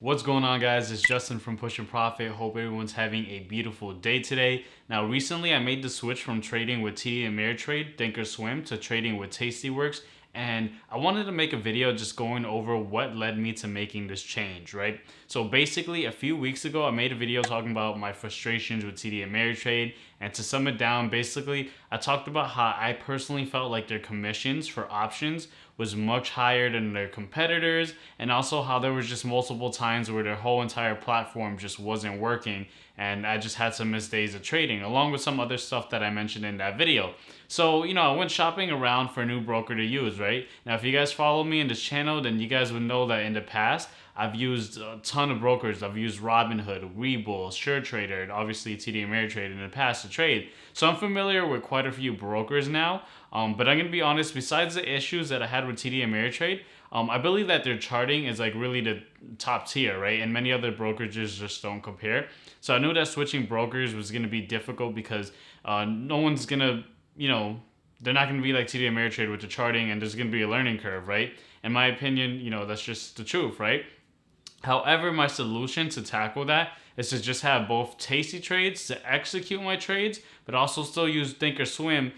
What's going on, guys? It's Justin from Push and Profit. Hope everyone's having a beautiful day today. Now, recently I made the switch from trading with TD Ameritrade, Thinkorswim, to trading with TastyWorks, and I wanted to make a video just going over what led me to making this change, right? So basically, a few weeks ago, I made a video talking about my frustrations with TD Ameritrade, and to sum it down, basically, I talked about how I personally felt like their commissions for options was much higher than their competitors, and also how there was just multiple times where their whole entire platform just wasn't working, and I just had some missed days of trading, along with some other stuff that I mentioned in that video. So, I went shopping around for a new broker to use, right? Now, if you guys follow me in this channel, then you guys would know that in the past, I've used a ton of brokers. I've used Robinhood, WeBull, SureTrader, and obviously TD Ameritrade in the past to trade. So I'm familiar with quite a few brokers now. But I'm gonna be honest. Besides the issues that I had with TD Ameritrade, I believe that their charting is like really the top tier, right? And many other brokerages just don't compare. So I knew that switching brokers was gonna be difficult because no one's gonna, they're not gonna be like TD Ameritrade with the charting, and there's gonna be a learning curve, right? In my opinion, that's just the truth, right? However, my solution to tackle that is to just have both tasty trades to execute my trades, but also still use Thinkorswim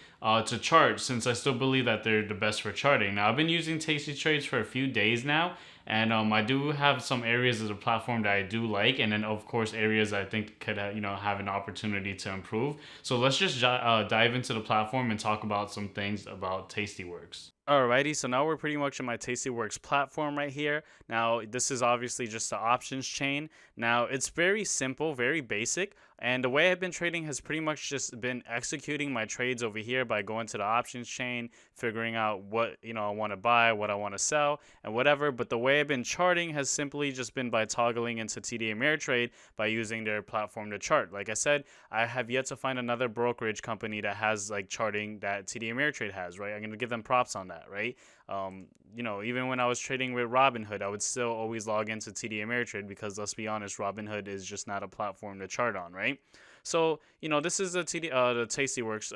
to chart, since I still believe that they're the best for charting. Now, I've been using tasty trades for a few days now, and I do have some areas of the platform that I do like, and then of course areas I think could have an opportunity to improve. So let's just dive into the platform and talk about some things about TastyWorks. Alrighty, so now we're pretty much in my TastyWorks platform right here. Now, this is obviously just the options chain. Now, it's very simple, very basic, and the way I've been trading has pretty much just been executing my trades over here by going to the options chain, figuring out what I want to buy, what I want to sell, and whatever. But the way I've been charting has simply just been by toggling into TD Ameritrade by using their platform to chart. Like I said, I have yet to find another brokerage company that has like charting that TD Ameritrade has, right? I'm gonna give them props on that, right? Even when I was trading with Robinhood, I would still always log into TD Ameritrade because let's be honest, Robinhood is just not a platform to chart on, right? So, this is the TastyWorks,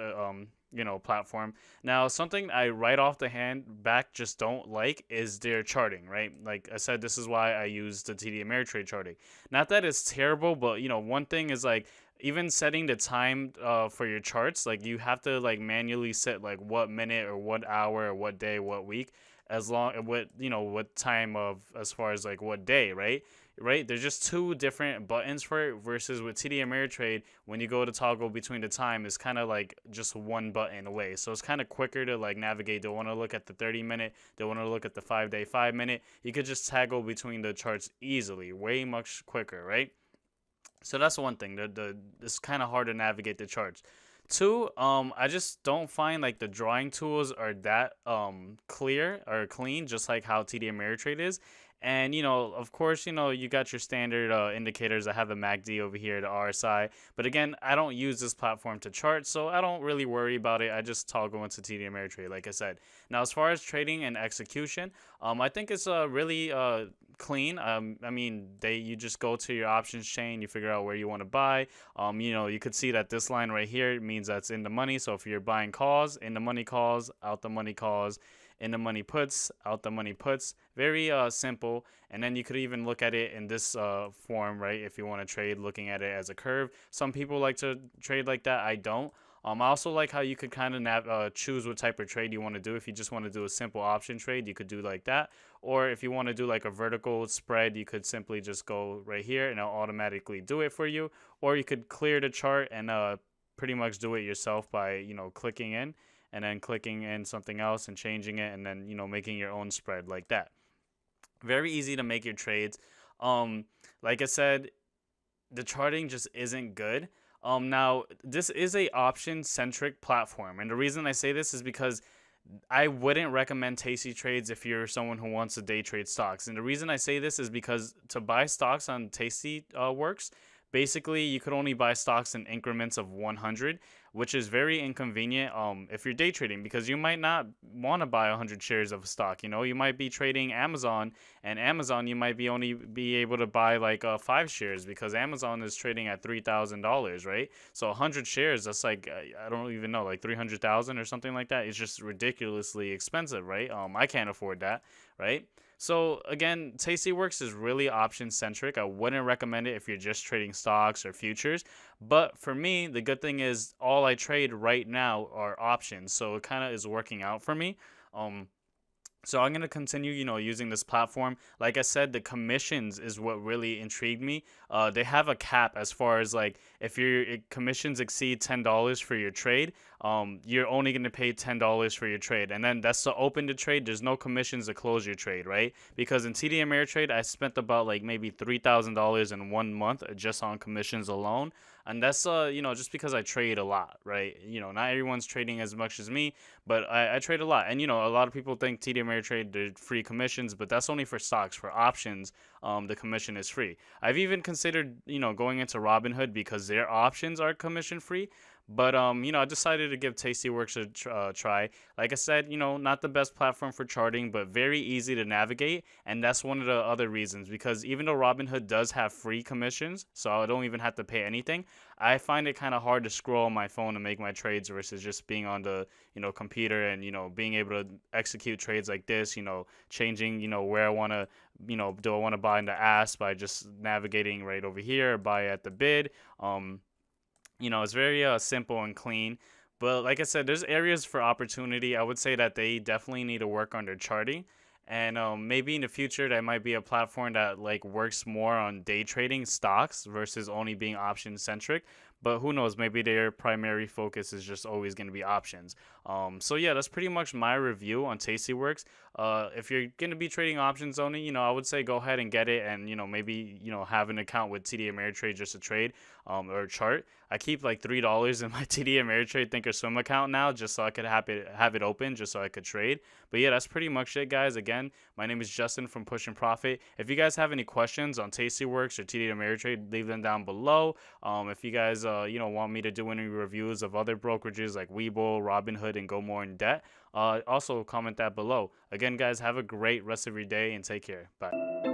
platform. Now, something I right off the hand back just don't like is their charting, right? Like I said, this is why I use the TD Ameritrade charting. Not that it's terrible, but one thing is like even setting the time for your charts, like you have to like manually set like what minute or what hour or what day, what week, as long what time of as far as like what day, right? There's just two different buttons for it versus with TD Ameritrade, when you go to toggle between the time, it's kind of like just one button away. So it's kind of quicker to like navigate. They want to look at the 30-minute, they want to look at the 5-day, 5-minute. You could just toggle between the charts easily, way much quicker, right? So that's one thing. It's kind of hard to navigate the charts. Two, I just don't find like the drawing tools are that clear or clean, just like how TD Ameritrade is. And of course, you got your standard indicators. I have the MACD over here, the RSI. But again, I don't use this platform to chart, so I don't really worry about it. I just toggle into TD Ameritrade, like I said. Now, as far as trading and execution, I think it's really clean. I mean, you just go to your options chain, you figure out where you want to buy. You could see that this line right here means that's in the money. So if you're buying calls, in the money calls, out the money calls, in the money puts, out the money puts. Very simple. And then you could even look at it in this form, right? If you want to trade, looking at it as a curve. Some people like to trade like that. I don't. I also like how you could kind of choose what type of trade you want to do. If you just want to do a simple option trade, you could do like that. Or if you want to do like a vertical spread, you could simply just go right here and it'll automatically do it for you. Or you could clear the chart and pretty much do it yourself by, clicking in and then clicking in something else and changing it and then, making your own spread like that. Very easy to make your trades. Like I said, the charting just isn't good. Now this is a option-centric platform, and the reason I say this is because I wouldn't recommend Tasty Trades if you're someone who wants to day trade stocks. And the reason I say this is because to buy stocks on Tasty Works, basically you could only buy stocks in increments of 100, which is very inconvenient if you're day trading, because you might not want to buy 100 shares of a stock. You might be trading Amazon, and Amazon you might only be able to buy like 5 shares because Amazon is trading at $3,000, right? So 100 shares, that's like I don't even know, like 300,000 or something like that. It's just ridiculously expensive, right? I can't afford that, right? So again, TastyWorks is really option centric. I wouldn't recommend it if you're just trading stocks or futures. But for me, the good thing is all I trade right now are options. So it kind of is working out for me. Um, so I'm gonna continue, using this platform. Like I said, the commissions is what really intrigued me. They have a cap as far as like if your commissions exceed $10 for your trade, you're only gonna pay $10 for your trade, and then that's to open the trade. There's no commissions to close your trade, right? Because in TD Ameritrade, I spent about like maybe $3,000 in 1 month just on commissions alone, and that's just because I trade a lot, right? Not everyone's trading as much as me, but I trade a lot. And, a lot of people think TD Ameritrade, they're free commissions, but that's only for stocks. For options, the commission is free. I've even considered, going into Robinhood because their options are commission free. But I decided to give TastyWorks a try. Like I said, not the best platform for charting, but very easy to navigate, and that's one of the other reasons. Because even though Robinhood does have free commissions, so I don't even have to pay anything, I find it kind of hard to scroll on my phone and make my trades versus just being on the computer and being able to execute trades like this. Changing where I want to do I want to buy in the ask by just navigating right over here, buy at the bid. It's very simple and clean. But like I said, there's areas for opportunity. I would say that they definitely need to work on their charting. And maybe in the future, that might be a platform that like works more on day trading stocks versus only being option centric. But who knows? Maybe their primary focus is just always going to be options. So yeah, that's pretty much my review on TastyWorks. If you're going to be trading options only, I would say go ahead and get it, and maybe have an account with TD Ameritrade just to trade or chart. I keep like $3 in my TD Ameritrade Thinkorswim account now, just so I could have it open, just so I could trade. But yeah, that's pretty much it, guys. Again, my name is Justin from Push and Profit. If you guys have any questions on TastyWorks or TD Ameritrade, leave them down below. If you guys want me to do any reviews of other brokerages like WeBull, Robinhood, and go more in depth, also comment that below. Again, guys, have a great rest of your day and take care. Bye.